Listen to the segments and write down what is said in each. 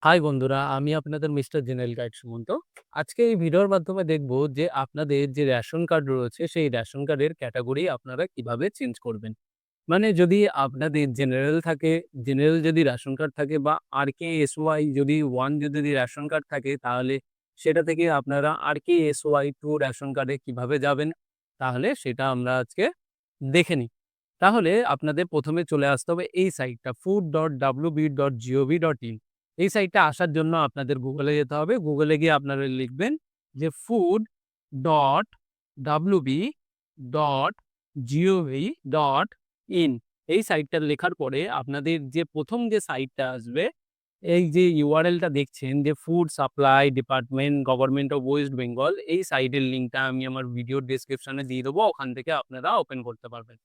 High বন্ধুরা, আমি আপনাদের মিস্টার জেনারেল গাইড সুমন্ত। আজকে এই ভিডিওর মাধ্যমে দেখব যে আপনাদের যে রেশন কার্ড রয়েছে, সেই রেশন কার্ডের ক্যাটেগরি আপনারা কিভাবে চেঞ্জ করবেন। মানে যদি আপনাদের জেনারেল থাকে, জেনারেল যদি রেশন কার্ড থাকে বা RK-SY যদি 1 যদি রেশন কার্ড থাকে, তাহলে সেটা থেকে আপনারা RK-SY 2 রেশন কার্ডে কিভাবে যাবেন, তাহলে সেটা আমরা আজকে দেখে নিই। তাহলে আপনাদের ১ম এ চলে আসতে হবে এই সাইটটা food.wb.gov.in। এই সাইটটা আসার জন্য আপনাদের Google এ যেতে হবে। Google এ গিয়ে আপনারা লিখবেন যে food.wb.gov.in। এই সাইটটা লেখার পরে আপনাদের যে ১ম যে সাইটটা আসবে, এই যে URL টা দেখছেন যে food supply department government of West Bengal, এই সাইটের লিঙ্কটা আমি আমার ভিডিওর ডেসক্রিপশনে দিয়ে দেবো। ওখান থেকে আপনারা ওপেন করতে পারবেন।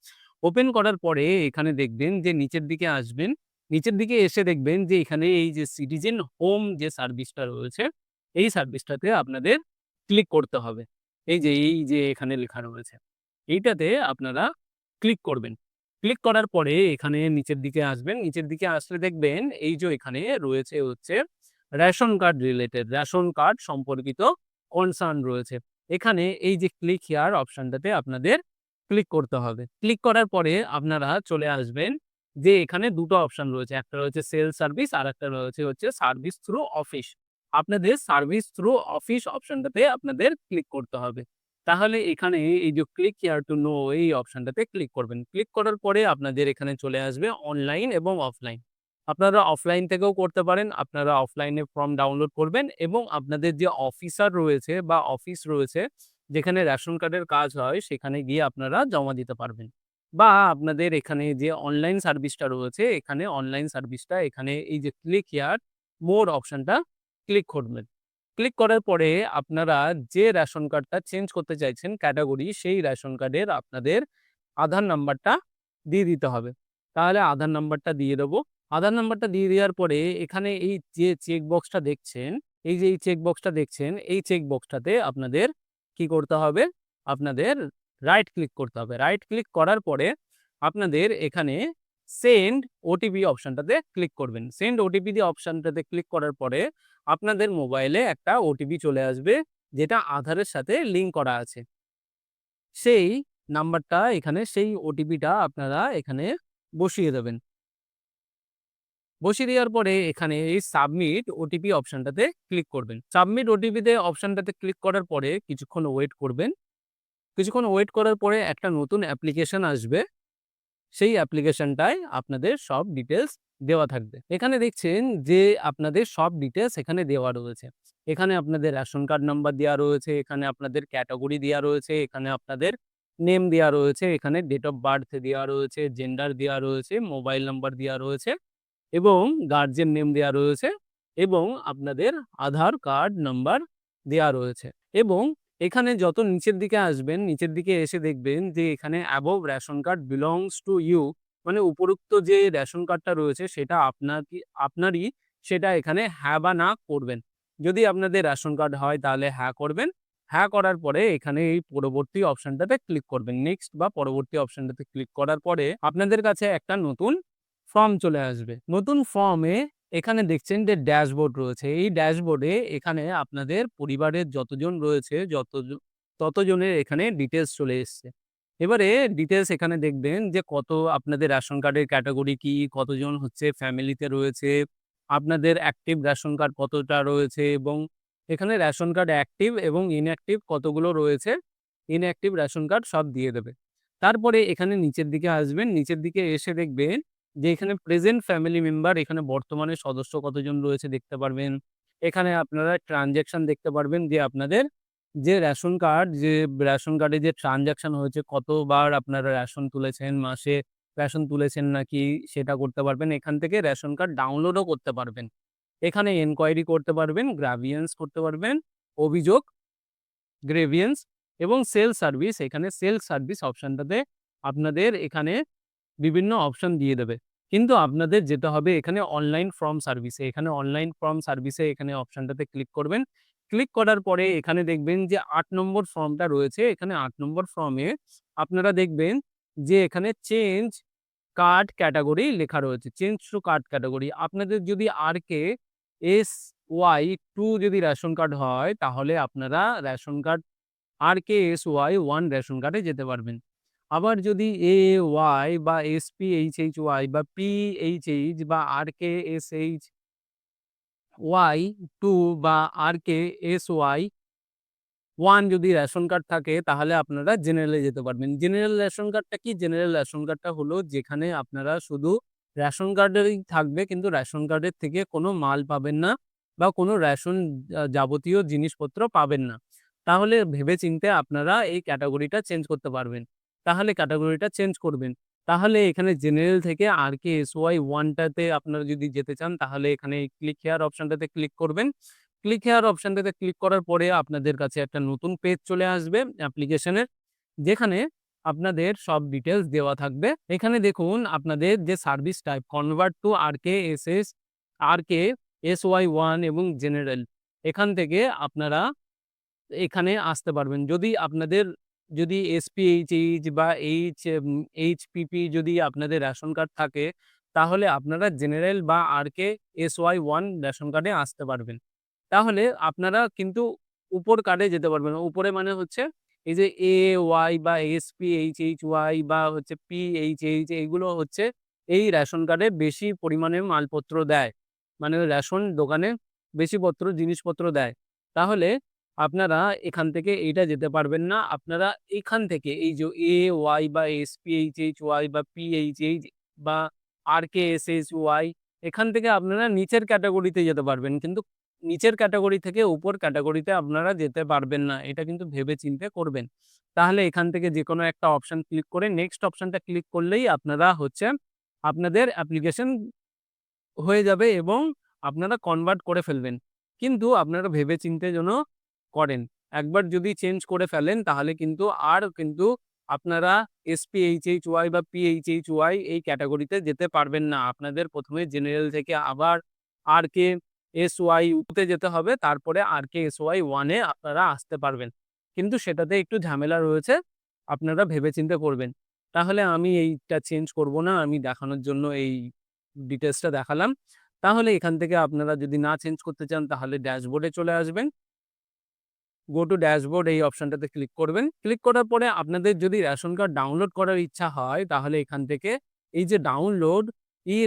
ওপেন করার পরে এখানে দেখবেন যে নিচের দিকে আসবেন। নিচের দিকে এসে দেখবেন যে এখানে এই যে সিটিজেন হোম যে সার্ভিসটা রয়েছে, এই সার্ভিসটাতে আপনাদের ক্লিক করতে হবে। এই যে এখানে লেখা রয়েছে। এইটাতে আপনারা ক্লিক করবেন। ক্লিক করার পরে এখানে নিচের দিকে আসবেন। নিচের দিকে আসলে দেখবেন এই যে এখানে রয়েছে হচ্ছে ration card related, ration card সম্পর্কিত কনসার্ন রয়েছে। এখানে এই যে ক্লিক হিয়ার অপশনটাতে আপনাদের ক্লিক করতে হবে। ক্লিক করার পরে আপনারা চলে আসবেন যে এখানে ২ টো অপশন রয়েছে। একটা রয়েছে সেল সার্ভিস, আরেকটা রয়েছে হচ্ছে সার্ভিস থ্রু অফিস। আপনাদের সার্ভিস থ্রু অফিস অপশনটাতে আপনাদের ক্লিক করতে হবে। তাহলে এখানে এই যে ক্লিক হিয়ার টু নো এই অপশনটাতে ক্লিক করবেন। ক্লিক করার পরে আপনাদের এখানে চলে আসবে অনলাইন এবং অফলাইন। আপনারা অফলাইন থেকেও করতে পারেন। আপনারা অফলাইনে ফর্ম ডাউনলোড করবেন এবং আপনাদের যে অফিসার রয়েছে বা অফিস রয়েছে, যেখানে রেশন কার্ডের কাজ হয়, সেখানে গিয়ে আপনারা জমা দিতে পারবেন। বা আপনাদের এখানে যে অনলাইন সার্ভিসটা রয়েছে, এখানে অনলাইন সার্ভিসটা এখানে এই যে ক্লিক হিয়ার মোর অপশনটা ক্লিক করবেন। ক্লিক করার পরে আপনারা যে রেশন কার্ডটা চেঞ্জ করতে চাইছেন ক্যাটেগরি, সেই রেশন কার্ডের আপনাদের আধার নাম্বারটা দিয়ে দিতে হবে। তাহলে আধার নাম্বারটা দিয়ে দেবো। আধার নাম্বারটা দিয়ে দেওয়ার পরে এখানে এই যে চেক বক্সটা দেখছেন, এই যে এই চেক বক্সটা দেখছেন, এই চেক বক্সটাতে আপনাদের কি করতে হবে? আপনাদের রাইট ক্লিক করতে হবে। রাইট ক্লিক করার পরে আপনাদের এখানে সেন্ড ওটিপি অপশনটাতে ক্লিক করবেন। সেন্ড ওটিপি দিয়ে অপশনটাতে ক্লিক করার পরে আপনাদের মোবাইলে একটা ওটিপি চলে আসবে, যেটা আধারের সাথে লিঙ্ক করা আছে। সেই নাম্বারটা এখানে, সেই ওটিপিটা আপনারা এখানে বসিয়ে দেবেন। বসিয়ে দেওয়ার পরে এখানে এই সাবমিট ওটিপি অপশনটাতে ক্লিক করবেন। সাবমিট ওটিপিতে অপশনটাতে ক্লিক করার পরে কিছুক্ষণ ওয়েট করবেন। কিছুক্ষণ ওয়েট করার পরে একটা নতুন অ্যাপ্লিকেশন আসবে। সেই অ্যাপ্লিকেশনটায় আপনাদের সব ডিটেইলস দেওয়া থাকবে। এখানে দেখছেন যে আপনাদের সব ডিটেইলস এখানে দেওয়া রয়েছে। এখানে আপনাদের রেশন কার্ড নাম্বার দেওয়া রয়েছে, এখানে আপনাদের ক্যাটেগরি দেওয়া রয়েছে, এখানে আপনাদের নেম দেওয়া রয়েছে, এখানে ডেট অফ বার্থ দেওয়া রয়েছে, জেন্ডার দেওয়া রয়েছে, মোবাইল নাম্বার দেওয়া রয়েছে এবং গার্জিয়ান নেম দেওয়া রয়েছে এবং আপনাদের আধার কার্ড নাম্বার দেওয়া রয়েছে। এবং এখানে যত নিচের দিকে আসবেন, নিচের দিকে এসে দেখবেন যে এখানে above ration card belongs to you, মানে উপরোক্ত যে রেশন কার্ডটা রয়েছে সেটা আপনারই, সেটা এখানে হ্যাঁ বা না করবেন। যদি আপনাদের রেশন কার্ড হয় তাহলে হ্যাঁ করবেন। হ্যাঁ করার পরে এখানে এই পরবর্তী অপশনটাতে ক্লিক করবেন। নেক্সট বা পরবর্তী অপশনটাতে ক্লিক করার পরে আপনাদের কাছে একটা নতুন ফর্ম চলে আসবে। নতুন ফর্মে এখানে দেখছেন যে ড্যাশবোর্ড রয়েছে। এই ড্যাশবোর্ডে এখানে আপনাদের পরিবারের যতজন রয়েছে ততজনের এখানে ডিটেইলস চলে এসছে। এবারে ডিটেইলস এখানে দেখবেন যে কত আপনাদের রেশন কার্ডের ক্যাটেগরি কি, কতজন হচ্ছে ফ্যামিলিতে রয়েছে, আপনাদের অ্যাক্টিভ রেশন কার্ড কতটা রয়েছে এবং এখানে রেশন কার্ড অ্যাক্টিভ এবং ইনঅ্যাক্টিভ কতগুলো রয়েছে, ইনঅ্যাক্টিভ রেশন কার্ড সব দিয়ে দেবে। তারপরে এখানে নিচের দিকে আসবেন। নিচের দিকে এসে দেখবেন যে এখানে প্রেজেন্ট ফ্যামিলি মেম্বার, এখানে বর্তমানে সদস্য কতজন রয়েছে দেখতে পারবেন। এখানে আপনারা ট্রান্সেকশন দেখতে পারবেন যে আপনাদের যে রেশন কার্ডে যে ট্রান্সেকশন হয়েছে, কতবার আপনারা রেশন তুলেছেন, মাসে রেশন তুলেছেন নাকি সেটা করতে পারবেন। এখান থেকে রেশন কার্ড ডাউনলোডও করতে পারবেন। এখানে এনকোয়ারি করতে পারবেন, গ্রাভিয়েন্স করতে পারবেন, অভিযোগ, গ্রেভিয়েন্স এবং সেল সার্ভিস। এখানে সেল সার্ভিস অপশনটাতে আপনাদের এখানে বিভিন্ন অপশন দিয়ে দেবে। কিন্তু আপনাদের যেতে হবে এখানে অনলাইন ফর্ম সার্ভিসে। এখানে অনলাইন ফর্ম সার্ভিসে এখানে অপশনটাতে ক্লিক করবেন। ক্লিক করার পরে এখানে দেখবেন যে ৮ নম্বর ফর্মটা রয়েছে। এখানে ৮ নম্বর ফর্মে আপনারা দেখবেন যে এখানে চেঞ্জ কার্ড ক্যাটেগরি লেখা রয়েছে। Change to card category. আপনাদের যদি RK SY2 যদি রেশন কার্ড হয় তাহলে আপনারা রেশন কার্ড RKSY1 রেশন কার্ডে যেতে পারবেন। আবার যদি AY বা SPHHY বা PHH বা RKSHY2 বা RKSY1 যদি রেশন কার্ড থাকে তাহলে আপনারা জেনারেলে যেতে পারবেন। জেনারেল রেশন কার্ডটা কি? জেনারেল রেশন কার্ডটা হলো যেখানে আপনারা শুধু রেশন কার্ডেরই থাকবে কিন্তু রেশন কার্ডের থেকে কোনো মাল পাবেন না বা কোনো রেশন যাবতীয় জিনিসপত্র পাবেন না। তাহলে ভেবেচিন্তে আপনারা এই ক্যাটেগরিটা চেঞ্জ করতে পারবেন। তাহলে ক্যাটেগরিটা চেঞ্জ করবেন। তাহলে এখানে জেনারেল থেকে RKSY1 টাতে আপনারা যদি যেতে চান তাহলে এখানে ক্লিক হেয়ার অপশনটাতে ক্লিক করবেন। ক্লিক হেয়ার অপশনটাতে ক্লিক করার পরে আপনাদের কাছে একটা নতুন পেজ চলে আসবে অ্যাপ্লিকেশনের, যেখানে আপনাদের সব ডিটেইলস দেওয়া থাকবে। এখানে দেখুন আপনাদের যে service type convert to RKSY1 এবং জেনারেল, এখান থেকে আপনারা এখানে আসতে পারবেন। যদি আপনাদের SPHH বা HPP যদি আপনাদের রেশন কার্ড থাকে তাহলে আপনারা জেনারেল বা RKSY1 রেশন কার্ডে আসতে পারবেন। তাহলে আপনারা কিন্তু উপর কার্ডে যেতে পারবেন না। উপরে মানে হচ্ছে এই যে AY বা SPHHY বা হচ্ছে PHH, এগুলো হচ্ছে এই রেশন কার্ডে বেশি পরিমাণে মালপত্র দেয়। মানে রেশন দোকানে বেশি জিনিসপত্র দেয়। তাহলে আপনারা এখান থেকে এইটা যেতে পারবেন না। আপনারা এখান থেকে এই যে AY বা SPHHY বা PHH বা RKSHY, এখান থেকে আপনারা নিচের ক্যাটেগরিতে যেতে পারবেন। কিন্তু নিচের ক্যাটেগরি থেকে উপর ক্যাটেগরিতে আপনারা যেতে পারবেন না। এটা কিন্তু ভেবে চিন্তে করবেন। তাহলে এখান থেকে যেকোনো একটা অপশন ক্লিক করে নেক্সট অপশনটা ক্লিক করলেই আপনারা হচ্ছে আপনাদের অ্যাপ্লিকেশন হয়ে যাবে এবং আপনারা কনভার্ট করে ফেলবেন। কিন্তু আপনারা ভেবে চিন্তে যেন করেন। একবার যদি চেঞ্জ করে ফেলেন তাহলে কিন্তু আপনারা SPHHY বা PHHY এই ক্যাটেগরিতে যেতে পারবেন না। আপনাদের ১ম এ জেনারেল থেকে আবার RKSY2 তে যেতে হবে। তারপরে RKSY1 এ আপনারা আসতে পারবেন। কিন্তু সেটাতে একটু ঝামেলা রয়েছে। আপনারা ভেবে চিন্তে করবেন। তাহলে আমি এইটা চেঞ্জ করব না। আমি দেখানোর জন্য এই ডিটেইলসটা দেখালাম। তাহলে এখান থেকে আপনারা যদি না চেঞ্জ করতে চান তাহলে ড্যাশবোর্ডে চলে আসবেন। গো টু ড্যাশবোর্ড এই অপশনটাতে ক্লিক করবেন। ক্লিক করার পরে আপনাদের যদি রেশন কার্ড ডাউনলোড করার ইচ্ছা হয় তাহলে এখান থেকে এই যে ডাউনলোড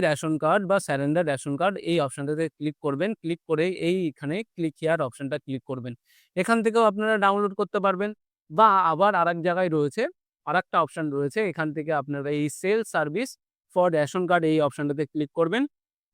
রেশন কার্ড বা সারেন্ডার রেশন কার্ড এই অপশনটাতে ক্লিক করবেন। ক্লিক করে এইখানে ক্লিক হিয়ার অপশনটা ক্লিক করবেন। এখান থেকেও আপনারা ডাউনলোড করতে পারবেন বা আবার আরেক জায়গায় রয়েছে, আরেকটা অপশন রয়েছে। এখান থেকে আপনারা এই sale service for ration card এই অপশনটাতে ক্লিক করবেন।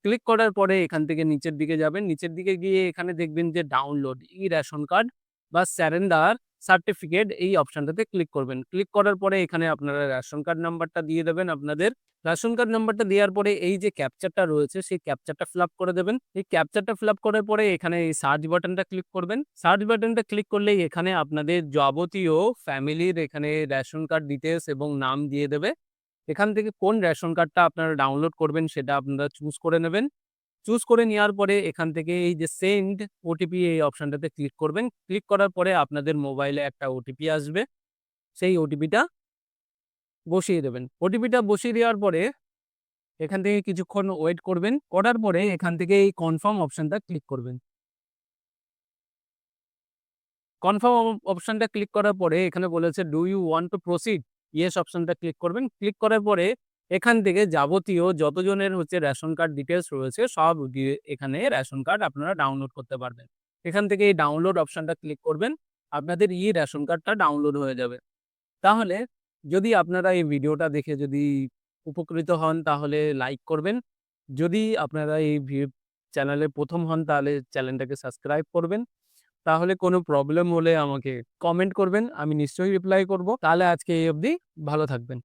ক্লিক করার পরে এখান থেকে নিচের দিকে যাবেন। নিচের দিকে গিয়ে এখানে দেখবেন যে ডাউনলোড রেশন কার্ড বা সারেন্ডার সার্টিফিকেট এই অপশনটাতে ক্লিক করবেন। ক্লিক করার পরে এখানে আপনারা রেশন কার্ড নাম্বারটা দিয়ে দেবেন আপনাদের। রেশন কার্ড নাম্বারটা দেওয়ার পরে এই যে ক্যাপচারটা রয়েছে সেই ক্যাপচারটা ফিল আপ করে দেবেন। এই ক্যাপচারটা ফিল আপ করার পরে এখানে এই সার্চ বাটনটা ক্লিক করবেন। সার্চ বাটনটা ক্লিক করলেই এখানে আপনাদের যাবতীয় ফ্যামিলির এখানে রেশন কার্ড ডিটেইলস এবং নাম দিয়ে দেবে। এখান থেকে কোন রেশন কার্ডটা আপনারা ডাউনলোড করবেন সেটা আপনারা চুজ করে নেবেন। চুজ করে নেওয়ার পরে এখান থেকে এই যে সেন্ড ওটিপি এই অপশনটাতে ক্লিক করবেন। ক্লিক করার পরে আপনাদের মোবাইলে একটা ওটিপি আসবে। সেই ওটিপিটা বসিয়ে দেবেন। ওটিপিটা বসিয়ে দেওয়ার পরে এখান থেকে কিছুক্ষণ ওয়েট করবেন। করার পরে এখান থেকে এই কনফার্ম অপশনটা ক্লিক করবেন। কনফার্ম অপশনটা ক্লিক করার পরে এখানে বলেছে do you want to proceed? Yes অপশনটা ক্লিক করবেন। ক্লিক করার পরে এখান থেকে যাবতীয় যতজনের হচ্ছে রেশন কার্ড ডিটেইলস রয়েছে সব দিয়ে এখানে রেশন কার্ড আপনারা ডাউনলোড করতে পারবেন। এখান থেকে এই ডাউনলোড অপশনটা ক্লিক করবেন। আপনাদের রেশন কার্ডটা ডাউনলোড হয়ে যাবে। তাহলে যদি আপনারা এই ভিডিওটা দেখে যদি উপকৃত হন তাহলে লাইক করবেন। যদি আপনারা এই চ্যানেলে ১ম হন তাহলে চ্যানেলটাকে সাবস্ক্রাইব করবেন। তাহলে কোনো প্রবলেম হলে আমাকে কমেন্ট করবেন। আমি নিশ্চয়ই রিপ্লাই করব। তাহলে আজকে এই অবধি, ভালো থাকবেন।